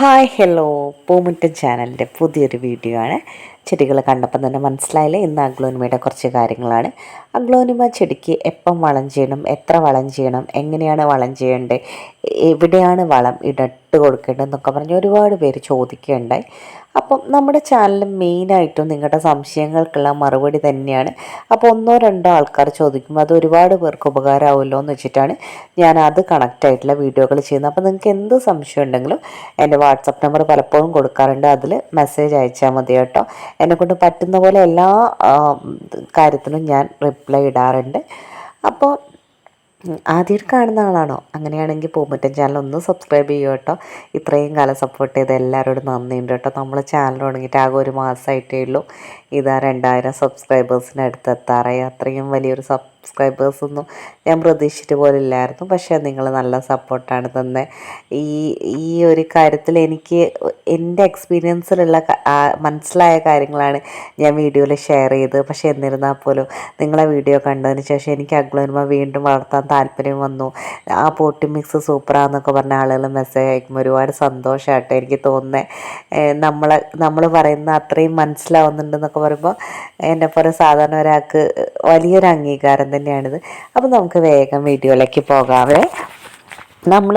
Hi hello, പൂമുറ്റം ചാനലിൻ്റെ പുതിയൊരു video ആണ്. ചെടികൾ കണ്ടപ്പം തന്നെ മനസ്സിലായില്ലേ, ഇന്ന് അഗ്ലോനിമയുടെ കുറച്ച് കാര്യങ്ങളാണ്. അഗ്ലോനിമ ചെടിക്ക് എപ്പം വളം ചെയ്യണം, എത്ര വളം ചെയ്യണം, എങ്ങനെയാണ് വളം ചെയ്യേണ്ടത്, എവിടെയാണ് വളം ഇടട്ട് കൊടുക്കേണ്ടതെന്നൊക്കെ പറഞ്ഞ് ഒരുപാട് പേര് ചോദിക്കുകയുണ്ടായി. അപ്പം നമ്മുടെ ചാനൽ മെയിനായിട്ടും നിങ്ങളുടെ സംശയങ്ങൾക്കുള്ള മറുപടി തന്നെയാണ്. അപ്പോൾ ഒന്നോ രണ്ടോ ആൾക്കാർ ചോദിക്കുമ്പോൾ അത് ഒരുപാട് പേർക്ക് ഉപകാരമാവുമല്ലോ എന്ന് വെച്ചിട്ടാണ് ഞാൻ അത് കണക്റ്റായിട്ടുള്ള വീഡിയോകൾ ചെയ്യുന്നത്. അപ്പോൾ നിങ്ങൾക്ക് എന്ത് സംശയം ഉണ്ടെങ്കിലും എൻ്റെ വാട്സപ്പ് നമ്പർ പലപ്പോഴും കൊടുക്കാറുണ്ട്, അതിൽ മെസ്സേജ് അയച്ചാൽ മതി കേട്ടോ. എന്നെക്കൊണ്ട് പറ്റുന്ന പോലെ എല്ലാ കാര്യത്തിനും ഞാൻ റിപ്ലൈ ഇടാറുണ്ട്. അപ്പോൾ ആദ്യമായിട്ട് കാണുന്ന ആളാണോ? അങ്ങനെയാണെങ്കിൽ പൂമുറ്റം ചാനൽ ഒന്ന് സബ്സ്ക്രൈബ് ചെയ്യുക കേട്ടോ. ഇത്രയും കാലം സപ്പോർട്ട് ചെയ്ത എല്ലാവരോടും നന്ദിയുണ്ട് കേട്ടോ. നമ്മൾ ചാനൽ തുടങ്ങിയിട്ട് ആകെ ഒരു മാസമായിട്ടേ ഉള്ളൂ. ഇതാ 2000 സബ്സ്ക്രൈബേഴ്സിന് അടുത്തെത്താറായി. അത്രയും വലിയൊരു സബ്സ്ക്രൈബേഴ്സൊന്നും ഞാൻ പ്രതീക്ഷിച്ചിട്ട് പോലും ഇല്ലായിരുന്നു. പക്ഷേ നിങ്ങൾ നല്ല സപ്പോർട്ടാണ് തന്നെ. ഈ ഈ ഒരു കാര്യത്തിൽ എനിക്ക് എൻ്റെ എക്സ്പീരിയൻസിലുള്ള മനസ്സിലായ കാര്യങ്ങളാണ് ഞാൻ വീഡിയോയിൽ ഷെയർ ചെയ്തത്. പക്ഷേ എന്നിരുന്നാൽ പോലും നിങ്ങളെ വീഡിയോ കണ്ടതിന് ശേഷം എനിക്ക് അഗ്ലോനിമ വീണ്ടും വളർത്താൻ താല്പര്യം വന്നു. ആ പോട്ടി മിക്സ് സൂപ്പറാന്നൊക്കെ പറഞ്ഞ ആളുകൾ മെസ്സേജ് അയക്കുമ്പോൾ ഒരുപാട് സന്തോഷമായിട്ട് എനിക്ക് തോന്നുന്നത്. നമ്മൾ പറയുന്ന അത്രയും മനസ്സിലാവുന്നുണ്ടെന്നൊക്കെ പറയുമ്പോൾ എന്നെ പോലെ സാധാരണ ഒരാൾക്ക് വലിയൊരു അംഗീകാരം തന്നെയാണിത്. അപ്പോൾ നമുക്ക് വേഗം വീഡിയോയിലേക്ക് പോകാവേ. നമ്മൾ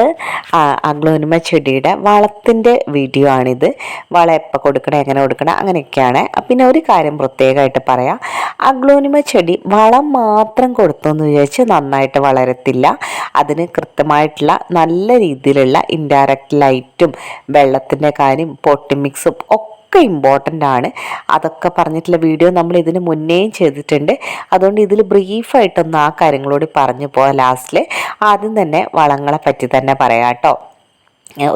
അഗ്ലോനിമ ചെടിയുടെ വളത്തിൻ്റെ വീഡിയോ ആണിത്. വളം എപ്പോൾ കൊടുക്കണം, എങ്ങനെ കൊടുക്കണം, അങ്ങനെയൊക്കെയാണ്. പിന്നെ ഒരു കാര്യം പ്രത്യേകമായിട്ട് പറയാം, അഗ്ലോനിമ ചെടി വളം മാത്രം കൊടുത്തെന്ന് വിചാരിച്ച് നന്നായിട്ട് വളരത്തില്ല. അതിന് കൃത്യമായിട്ടുള്ള നല്ല രീതിയിലുള്ള ഇൻഡയറക്റ്റ് ലൈറ്റും വെള്ളത്തിൻ്റെ കാര്യം പോട്ടി മിക്സും ഒക്കെ ഇമ്പോർട്ടൻ്റ് ആണ്. അതൊക്കെ പറഞ്ഞിട്ടുള്ള വീഡിയോ നമ്മൾ ഇതിന് മുന്നേയും ചെയ്തിട്ടുണ്ട്. അതുകൊണ്ട് ഇതിൽ ബ്രീഫായിട്ടൊന്ന് ആ കാര്യങ്ങളോട് പറഞ്ഞു പോകാം. ലാസ്റ്റിൽ ആദ്യം തന്നെ വളങ്ങളെ പറ്റി തന്നെ പറയാം കേട്ടോ.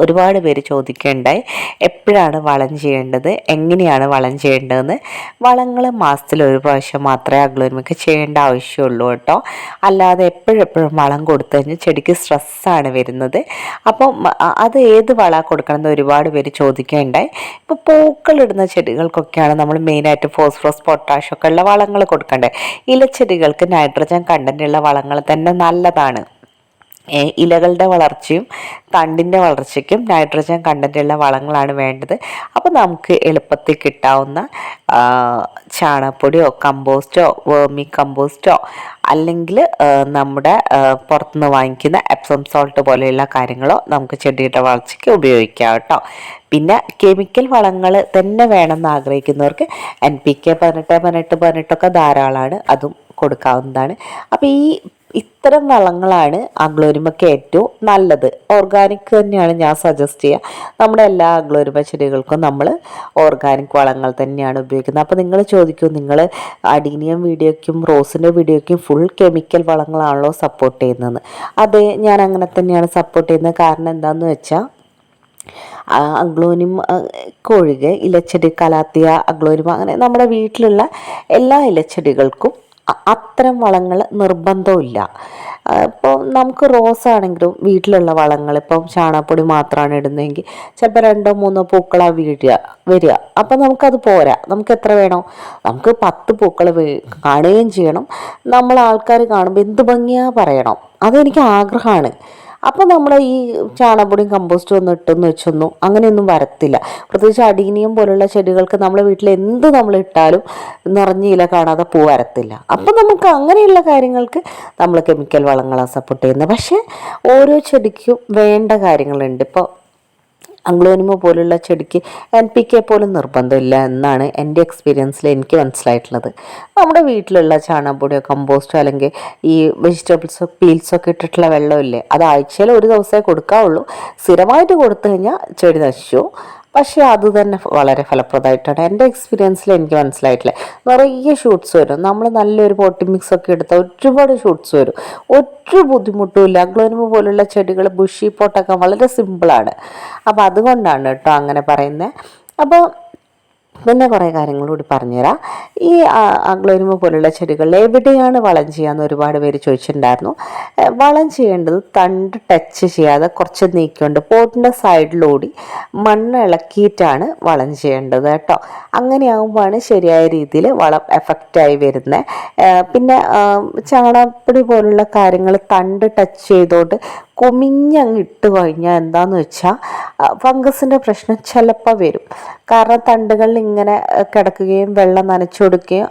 ഒരുപാട് പേര് ചോദിക്കുകയുണ്ടായി എപ്പോഴാണ് വളം ചെയ്യേണ്ടത്, എങ്ങനെയാണ് വളം ചെയ്യേണ്ടതെന്ന്. വളങ്ങൾ മാസത്തിൽ ഒരു പ്രാവശ്യം മാത്രമേ അഗ്ലോനിമയ്ക്ക് ചെയ്യേണ്ട ആവശ്യമുള്ളൂ കേട്ടോ. അല്ലാതെ എപ്പോഴെപ്പോഴും വളം കൊടുത്തു കഴിഞ്ഞാൽ ചെടിക്ക് സ്ട്രെസ്സാണ് വരുന്നത്. അപ്പം അത് ഏത് വളം കൊടുക്കണമെന്ന് ഒരുപാട് പേര് ചോദിക്കുകയുണ്ടായി. ഇപ്പോൾ പൂക്കളിടുന്ന ചെടികൾക്കൊക്കെയാണ് നമ്മൾ മെയിനായിട്ട് ഫോസ്ഫറസ് പൊട്ടാഷൊക്കെ ഉള്ള വളങ്ങൾ കൊടുക്കേണ്ടത്. ഇലച്ചെടികൾക്ക് നൈട്രജൻ കണ്ടൻറ്റുള്ള വളങ്ങൾ തന്നെ നല്ലതാണ്. ഇലകളുടെ വളർച്ചയും തണ്ടിൻ്റെ വളർച്ചയ്ക്കും നൈട്രജൻ കണ്ടൻറ്റുള്ള വളങ്ങളാണ് വേണ്ടത്. അപ്പോൾ നമുക്ക് എളുപ്പത്തിൽ കിട്ടാവുന്ന ചാണകപ്പൊടിയോ കമ്പോസ്റ്റോ വേർമി കമ്പോസ്റ്റോ അല്ലെങ്കിൽ നമ്മുടെ പുറത്തുനിന്ന് വാങ്ങിക്കുന്ന എപ്സം സോൾട്ട് പോലെയുള്ള കാര്യങ്ങളോ നമുക്ക് ചെടിയുടെ വളർച്ചയ്ക്ക് ഉപയോഗിക്കാം കേട്ടോ. പിന്നെ കെമിക്കൽ വളങ്ങൾ തന്നെ വേണമെന്ന് ആഗ്രഹിക്കുന്നവർക്ക് NPK 18 ധാരാളമാണ്, അതും കൊടുക്കാവുന്നതാണ്. അപ്പോൾ ഇത്തരം വളങ്ങളാണ് അഗ്ലോനിമയ്ക്ക് ഏറ്റവും നല്ലത്. ഓർഗാനിക് തന്നെയാണ് ഞാൻ സജസ്റ്റ് ചെയ്യുക. നമ്മുടെ എല്ലാ അഗ്ലോനിമ ചെടികൾക്കും നമ്മൾ ഓർഗാനിക് വളങ്ങൾ തന്നെയാണ് ഉപയോഗിക്കുന്നത്. അപ്പോൾ നിങ്ങൾ ചോദിക്കും, നിങ്ങൾ അഡീനിയം വീഡിയോയ്ക്കും റോസിൻ്റെ വീഡിയോയ്ക്കും ഫുൾ കെമിക്കൽ വളങ്ങളാണല്ലോ സപ്പോർട്ട് ചെയ്യുന്നത്? അതെ, ഞാൻ അങ്ങനെ തന്നെയാണ് സപ്പോർട്ട് ചെയ്യുന്നത്. കാരണം എന്താണെന്ന് വെച്ചാൽ അഗ്ലോനിമ ഒഴികെ ഇലച്ചെടി, കലാത്തിയ, അഗ്ലോനിമ, അങ്ങനെ നമ്മുടെ വീട്ടിലുള്ള എല്ലാ ഇലച്ചെടികൾക്കും അത്തരം വളങ്ങൾ നിർബന്ധമില്ല. ഇപ്പോൾ നമുക്ക് റോസാണെങ്കിലും വീട്ടിലുള്ള വളങ്ങൾ, ഇപ്പം ചാണകപ്പൊടി മാത്രമാണ് ഇടുന്നതെങ്കിൽ ചിലപ്പോൾ 2-3 പൂക്കളാണ് വരിക. അപ്പം നമുക്കത് പോരാ. നമുക്ക് എത്ര വേണോ? നമുക്ക് 10 പൂക്കൾ കാണുകയും ചെയ്യണം. നമ്മൾ ആൾക്കാർ കാണുമ്പോൾ എന്ത് ഭംഗിയാ പറയണം, അതെനിക്ക് ആഗ്രഹമാണ്. അപ്പോൾ നമ്മൾ ഈ ചാണകപ്പൊടിയും കമ്പോസ്റ്റും ഒന്നും ഇട്ടെന്ന് വെച്ചൊന്നും അങ്ങനെയൊന്നും വരത്തില്ല. പ്രത്യേകിച്ച് അഡീനിയം പോലുള്ള ചെടികൾക്ക് നമ്മളെ വീട്ടിൽ എന്ത് നമ്മൾ ഇട്ടാലും നിറഞ്ഞ ഇല കാണാതെ പൂ വരത്തില്ല. അപ്പം നമുക്ക് അങ്ങനെയുള്ള കാര്യങ്ങൾക്ക് നമ്മൾ കെമിക്കൽ വളങ്ങളാണ് സപ്പോർട്ട് ചെയ്യുന്നത്. പക്ഷേ ഓരോ ചെടിക്കും വേണ്ട കാര്യങ്ങളുണ്ട്. ഇപ്പോൾ അഗ്ലോനിമ പോലുള്ള ചെടിക്ക് NPK പോലും നിർബന്ധമില്ല എന്നാണ് എൻ്റെ എക്സ്പീരിയൻസിൽ എനിക്ക് മനസ്സിലായിട്ടുള്ളത്. നമ്മുടെ വീട്ടിലുള്ള ചാണകപ്പൊടിയോ കമ്പോസ്റ്റോ അല്ലെങ്കിൽ ഈ വെജിറ്റബിൾസോ പീൽസൊക്കെ ഇട്ടിട്ടുള്ള വെള്ളമില്ലേ, അത് ആഴ്ചയിൽ ഒരു ദിവസമേ കൊടുക്കാവുള്ളൂ. സ്ഥിരമായിട്ട് കൊടുത്തു കഴിഞ്ഞാൽ ചെടി നശിച്ചു. പക്ഷേ അത് തന്നെ വളരെ ഫലപ്രദമായിട്ടാണ് എൻ്റെ എക്സ്പീരിയൻസിൽ എനിക്ക് മനസ്സിലായിട്ടുള്ളത്. നിറയെ ഷൂട്ട്സ് വരും. നമ്മൾ നല്ലൊരു പോട്ടി മിക്സ് ഒക്കെ എടുത്താൽ ഒരുപാട് ഷൂട്ട്സ് വരും. ഒരു ബുദ്ധിമുട്ടുമില്ല. അഗ്ലോനിമ പോലുള്ള ചെടികൾ ബുഷി പോട്ടൊക്കെ വളരെ സിമ്പിളാണ്. അപ്പോൾ അതുകൊണ്ടാണ് കേട്ടോ അങ്ങനെ പറയുന്നത്. അപ്പോൾ പിന്നെ കുറേ കാര്യങ്ങൾ കൂടി പറഞ്ഞുതരാം. ഈ അഗ്ലോനിമ പോലുള്ള ചെടികളിൽ എവിടെയാണ് വളം ചെയ്യാമെന്ന് ഒരുപാട് പേര് ചോദിച്ചിട്ടുണ്ടായിരുന്നു. വളം ചെയ്യേണ്ടത് തണ്ട് ടച്ച് ചെയ്യാതെ കുറച്ച് നീക്കിക്കൊണ്ട് പോട്ടിൻ്റെ സൈഡിലൂടി മണ്ണ് ഇളക്കിയിട്ടാണ് വളം ചെയ്യേണ്ടത് കേട്ടോ. അങ്ങനെയാകുമ്പോഴാണ് ശരിയായ രീതിയിൽ വളം എഫക്റ്റായി വരുന്നത്. പിന്നെ ചാണകപ്പൊടി പോലുള്ള കാര്യങ്ങൾ തണ്ട് ടച്ച് ചെയ്തുകൊണ്ട് കുമിഞ്ഞങ്ങ് ഇട്ട് കഴിഞ്ഞാൽ എന്താന്ന് വെച്ചാൽ ഫംഗസിൻ്റെ പ്രശ്നം ചിലപ്പോൾ വരും. കാരണം തണ്ടുകളിൽ ഇങ്ങനെ കിടക്കുകയും വെള്ളം നനച്ചു കൊടുക്കുകയും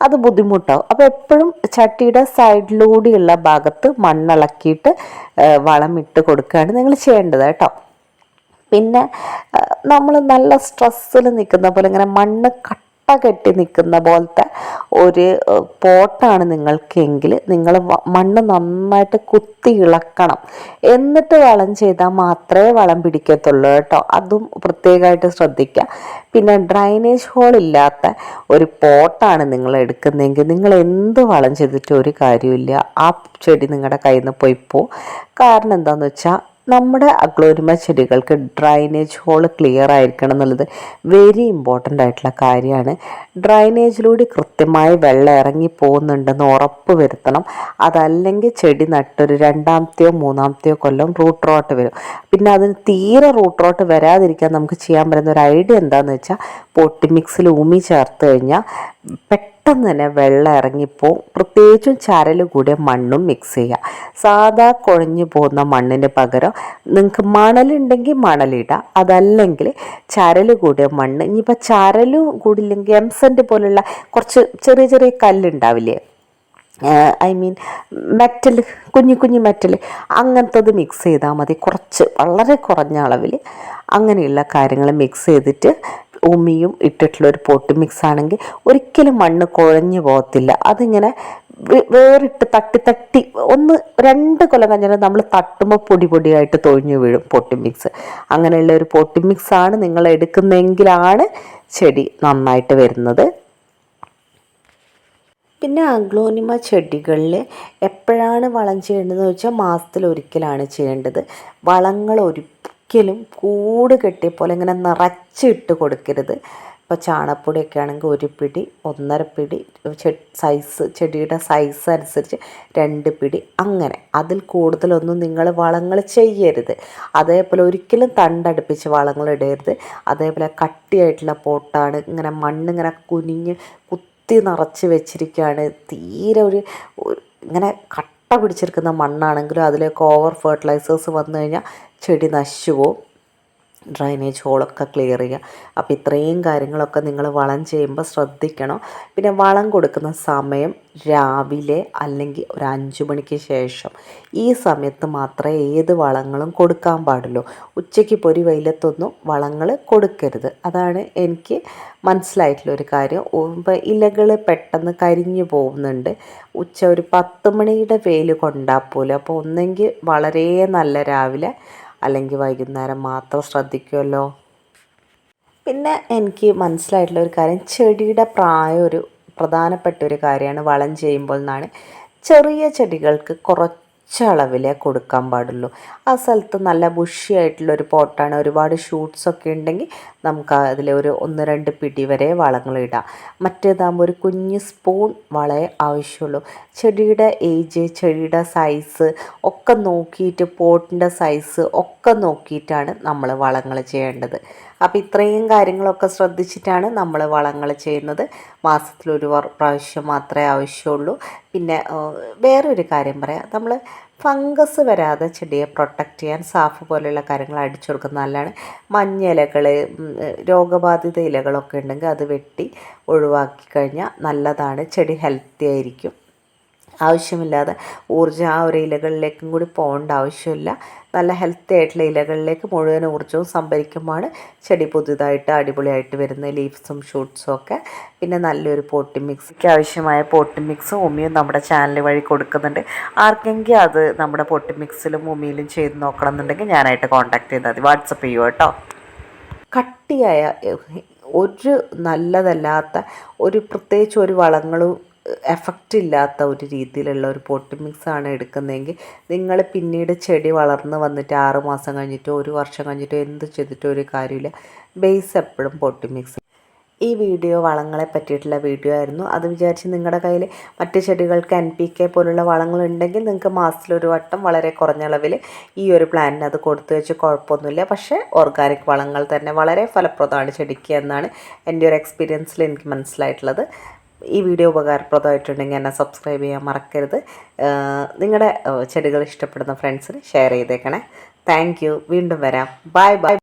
അത് ബുദ്ധിമുട്ടാവും. അപ്പോൾ എപ്പോഴും ചട്ടിയുടെ സൈഡിലൂടെയുള്ള ഭാഗത്ത് മണ്ണിളക്കിയിട്ട് വളം ഇട്ട് കൊടുക്കുകയാണ് നിങ്ങൾ ചെയ്യേണ്ടത് കേട്ടോ. പിന്നെ നമ്മൾ നല്ല സ്ട്രെസ്സിൽ നിൽക്കുന്ന പോലെ ഇങ്ങനെ മണ്ണ് കെട്ടി നിൽക്കുന്ന പോലത്തെ ഒരു പോട്ടാണ് നിങ്ങൾക്കെങ്കിൽ നിങ്ങൾ മണ്ണ് നന്നായിട്ട് കുത്തി ഇളക്കണം. എന്നിട്ട് വളം ചെയ്താൽ മാത്രമേ വളം പിടിക്കത്തുള്ളൂ കേട്ടോ. അതും പ്രത്യേകമായിട്ട് ശ്രദ്ധിക്കുക. പിന്നെ ഡ്രൈനേജ് ഹോൾ ഇല്ലാത്ത ഒരു പോട്ടാണ് നിങ്ങൾ എടുക്കുന്നതെങ്കിൽ നിങ്ങൾ എന്ത് വളം ചെയ്തിട്ടും ഒരു കാര്യമില്ല, ആ ചെടി നിങ്ങളുടെ കയ്യിൽ നിന്ന് പോയിപ്പോ. കാരണം എന്താണെന്ന് വെച്ചാൽ നമ്മുടെ അഗ്ലോനിമ ചെടികൾക്ക് ഡ്രൈനേജ് ഹോൾ ക്ലിയർ ആയിരിക്കണം എന്നുള്ളത് വെരി ഇമ്പോർട്ടൻ്റ് ആയിട്ടുള്ള കാര്യമാണ്. ഡ്രൈനേജിലൂടെ കൃത്യമായി വെള്ളം ഇറങ്ങി പോകുന്നുണ്ടെന്ന് ഉറപ്പ് വരുത്തണം. അതല്ലെങ്കിൽ ചെടി നട്ടൊരു 2-ാമത്തെയോ 3-ാമത്തെയോ കൊല്ലം റൂട്ട് റോട്ട് വരും. പിന്നെ അതിന് തീരെ റൂട്ട് റോട്ട് വരാതിരിക്കാൻ നമുക്ക് ചെയ്യാൻ പറ്റുന്ന ഒരു ഐഡിയ എന്താണെന്ന് വെച്ചാൽ പൊട്ടി മിക്സിൽ ഉമി ചേർത്ത് കഴിഞ്ഞാൽ പെട്ടെന്ന് തന്നെ വെള്ളം ഇറങ്ങിപ്പോവും. പ്രത്യേകിച്ചും ചരൽ കൂടിയ മണ്ണും മിക്സ് ചെയ്യുക. സാധാ കുഴഞ്ഞു പോകുന്ന മണ്ണിന് പകരം നിങ്ങൾക്ക് മണലുണ്ടെങ്കിൽ മണലിടുക, അതല്ലെങ്കിൽ ചരൽ കൂടിയ മണ്ണ്. ഇനിയിപ്പോൾ ചരലും കൂടിയില്ലെങ്കിൽ എംസൻറ്റ് പോലുള്ള കുറച്ച് ചെറിയ ചെറിയ കല്ലുണ്ടാവില്ലേ, ഐ മീൻ മെറ്റൽ, കുഞ്ഞു മെറ്റൽ, അങ്ങനത്തത് മിക്സ് ചെയ്താൽ മതി. വളരെ കുറഞ്ഞ അളവിൽ അങ്ങനെയുള്ള കാര്യങ്ങൾ മിക്സ് ചെയ്തിട്ട് ഉമിയും ഇട്ടിട്ടുള്ളൊരു പോട്ട് മിക്സ് ആണെങ്കിൽ ഒരിക്കലും മണ്ണ് കുഴഞ്ഞു പോകത്തില്ല. അതിങ്ങനെ വേറിട്ട് തട്ടി 1-2 കൊല്ലം കഴിഞ്ഞാൽ നമ്മൾ തട്ടുമ്പോൾ പൊടിയായിട്ട് തൊഴിഞ്ഞു വീഴും പോട്ടി മിക്സ്. അങ്ങനെയുള്ള ഒരു പോട്ടി മിക്സാണ് നിങ്ങൾ എടുക്കുന്നതെങ്കിലാണ് ചെടി നന്നായിട്ട് വരുന്നത്. പിന്നെ അഗ്ലോനിമ ചെടികളിൽ എപ്പോഴാണ് വളം ചെയ്യേണ്ടതെന്ന് വെച്ചാൽ മാസത്തിലൊരിക്കലാണ് ചെയ്യേണ്ടത്. വളങ്ങൾ ഒരിക്കലും കൂട് കെട്ടിയ പോലെ ഇങ്ങനെ നിറച്ചിട്ട് കൊടുക്കരുത്. ഇപ്പോൾ ചാണകപ്പൊടിയൊക്കെ ആണെങ്കിൽ 1 പിടി 1.5 പിടി ചെടിയുടെ സൈസ് അനുസരിച്ച് 2 പിടി, അങ്ങനെ അതിൽ കൂടുതലൊന്നും നിങ്ങൾ വളങ്ങൾ ചെയ്യരുത്. അതേപോലെ ഒരിക്കലും തണ്ടടുപ്പിച്ച് വളങ്ങൾ ഇടരുത്. അതേപോലെ കട്ടിയായിട്ടുള്ള പോട്ടാണ്, ഇങ്ങനെ മണ്ണിങ്ങനെ കുനിഞ്ഞ് കുത്തി നിറച്ച് വെച്ചിരിക്കുകയാണ്, തീരെ ഇങ്ങനെ കട്ട പിടിച്ചിരിക്കുന്ന മണ്ണാണെങ്കിലും അതിലേക്ക് ഓവർ ഫെർട്ടിലൈസേഴ്സ് വന്നു കഴിഞ്ഞാൽ ചെടി നശിച്ചു പോവും. ഡ്രൈനേജ് ഹോളൊക്കെ ക്ലിയർ ചെയ്യുക. അപ്പോൾ ഇത്രയും കാര്യങ്ങളൊക്കെ നിങ്ങൾ വളം ചെയ്യുമ്പോൾ ശ്രദ്ധിക്കണം. പിന്നെ വളം കൊടുക്കുന്ന സമയം രാവിലെ അല്ലെങ്കിൽ ഒരു 5 മണിക്ക് ശേഷം. ഈ സമയത്ത് മാത്രമേ ഏത് വളങ്ങളും കൊടുക്കാൻ പാടുള്ളൂ. ഉച്ചയ്ക്ക് പൊരി വെയിലത്തൊന്നും വളങ്ങൾ കൊടുക്കരുത്. അതാണ് എനിക്ക് മനസ്സിലായിട്ടുള്ളൊരു കാര്യം. ഇപ്പോൾ ഇലകൾ പെട്ടെന്ന് കരിഞ്ഞു പോകുന്നുണ്ട്. ഒരു 10 മണിയുടെ വെയിൽ കൊണ്ടാൽ പോലും. അപ്പോൾ ഒന്നെങ്കിൽ വളരെ നല്ല രാവിലെ അല്ലെങ്കിൽ വൈകുന്നേരം മാത്രം ശ്രദ്ധിക്കുമല്ലോ. പിന്നെ എനിക്ക് മനസ്സിലായിട്ടുള്ള ഒരു കാര്യം, ചെടിയുടെ പ്രായം ഒരു പ്രധാനപ്പെട്ട ഒരു കാര്യമാണ് വളം ചെയ്യുമ്പോൾ എന്നാണ്. ചെറിയ ചെടികൾക്ക് കുറച്ചളവിലേ കൊടുക്കാൻ പാടുള്ളൂ. ആ സ്ഥലത്ത് നല്ല ബുഷിയായിട്ടുള്ളൊരു പോട്ടാണ്, ഒരുപാട് ഷൂട്ട്സൊക്കെ ഉണ്ടെങ്കിൽ നമുക്ക് അതിൽ ഒരു 1-2 പിടി വരെ വളങ്ങൾ ഇടാം. മറ്റേതാകുമ്പോൾ ഒരു കുഞ്ഞ് സ്പൂൺ വളേ ആവശ്യമുള്ളൂ. ചെടിയുടെ ഏജ്, ചെടിയുടെ സൈസ് ഒക്കെ നോക്കിയിട്ട്, പോട്ടിൻ്റെ സൈസ് ഒക്കെ നോക്കിയിട്ടാണ് നമ്മൾ വളങ്ങൾ ചെയ്യേണ്ടത്. അപ്പോൾ ഇത്രയും കാര്യങ്ങളൊക്കെ ശ്രദ്ധിച്ചിട്ടാണ് നമ്മൾ വളങ്ങൾ ചെയ്യുന്നത്. മാസത്തിലൊരു പ്രാവശ്യം മാത്രമേ ആവശ്യമുള്ളൂ. പിന്നെ വേറൊരു കാര്യം പറയാം, നമ്മൾ ഫംഗസ് വരാതെ ചെടിയെ പ്രൊട്ടക്റ്റ് ചെയ്യാൻ സാഫ് പോലെയുള്ള കാര്യങ്ങൾ അടിച്ചു കൊടുക്കുന്നത് നല്ലതാണ്. മഞ്ഞ ഇലകൾ, രോഗബാധിത ഇലകളൊക്കെ ഉണ്ടെങ്കിൽ അത് വെട്ടി ഒഴിവാക്കി കഴിഞ്ഞാൽ നല്ലതാണ്. ചെടി ഹെൽത്തി ആയിരിക്കും. ആവശ്യമില്ലാതെ ഊർജ്ജം ആ ഒരു ഇലകളിലേക്കും കൂടി പോകേണ്ട ആവശ്യമില്ല. നല്ല ഹെൽത്തി ആയിട്ടുള്ള ഇലകളിലേക്ക് മുഴുവൻ ഊർജ്ജവും സംഭരിക്കുമ്പോഴാണ് ചെടി പുതുതായിട്ട് അടിപൊളിയായിട്ട് വരുന്ന ലീവ്സും ഷൂട്ട്സും ഒക്കെ. പിന്നെ നല്ലൊരു പോട്ടി മിക്സിക്ക് ആവശ്യമായ പോട്ടി മിക്സും ഉമിയും നമ്മുടെ ചാനൽ വഴി കൊടുക്കുന്നുണ്ട്. ആർക്കെങ്കിലും അത് നമ്മുടെ പോട്ടി മിക്സിലും ഉമിയിലും ചെയ്ത് നോക്കണം എന്നുണ്ടെങ്കിൽ ഞാനായിട്ട് കോൺടാക്ട് ചെയ്താൽ മതി, വാട്സപ്പ് ചെയ്യുമോ കേട്ടോ. കട്ടിയായ ഒരു നല്ലതല്ലാത്ത പ്രത്യേകിച്ച് ഒരു വളങ്ങളും എഫക്റ്റ് ഇല്ലാത്ത ഒരു രീതിയിലുള്ള ഒരു പോട്ടി മിക്സാണ് എടുക്കുന്നതെങ്കിൽ നിങ്ങൾ പിന്നീട് ചെടി വളർന്ന് വന്നിട്ട് 6 മാസം കഴിഞ്ഞിട്ടോ 1 വർഷം കഴിഞ്ഞിട്ടോ എന്ത് ചെയ്തിട്ടോ ഒരു കാര്യമില്ല. ബേസ് എപ്പോഴും പോട്ടി മിക്സ്. ഈ വീഡിയോ വളങ്ങളെ പറ്റിയിട്ടുള്ള വീഡിയോ ആയിരുന്നു. അത് വിചാരിച്ച് നിങ്ങളുടെ കയ്യിൽ മറ്റ് ചെടികൾക്ക് NPK പോലുള്ള വളങ്ങളുണ്ടെങ്കിൽ നിങ്ങൾക്ക് മാസത്തിലൊരു വട്ടം വളരെ കുറഞ്ഞ അളവിൽ ഈ ഒരു പ്ലാന്റിന് അത് കൊടുത്തു വെച്ച് കുഴപ്പമൊന്നുമില്ല. പക്ഷേ ഓർഗാനിക് വളങ്ങൾ തന്നെ വളരെ ഫലപ്രദമാണ് ചെടിക്ക് എന്നാണ് എൻ്റെ ഒരു എക്സ്പീരിയൻസിൽ എനിക്ക് മനസ്സിലായിട്ടുള്ളത്. ഈ വീഡിയോ ഉപകാരപ്രദമായിട്ടുണ്ടെങ്കിൽ എന്നെ സബ്സ്ക്രൈബ് ചെയ്യാൻ മറക്കരുത്. നിങ്ങളുടെ ചെടികൾ ഇഷ്ടപ്പെടുന്ന ഫ്രണ്ട്സിന് ഷെയർ ചെയ്തേക്കണേ. Thank you. വീണ്ടും വരാം. Bye bye.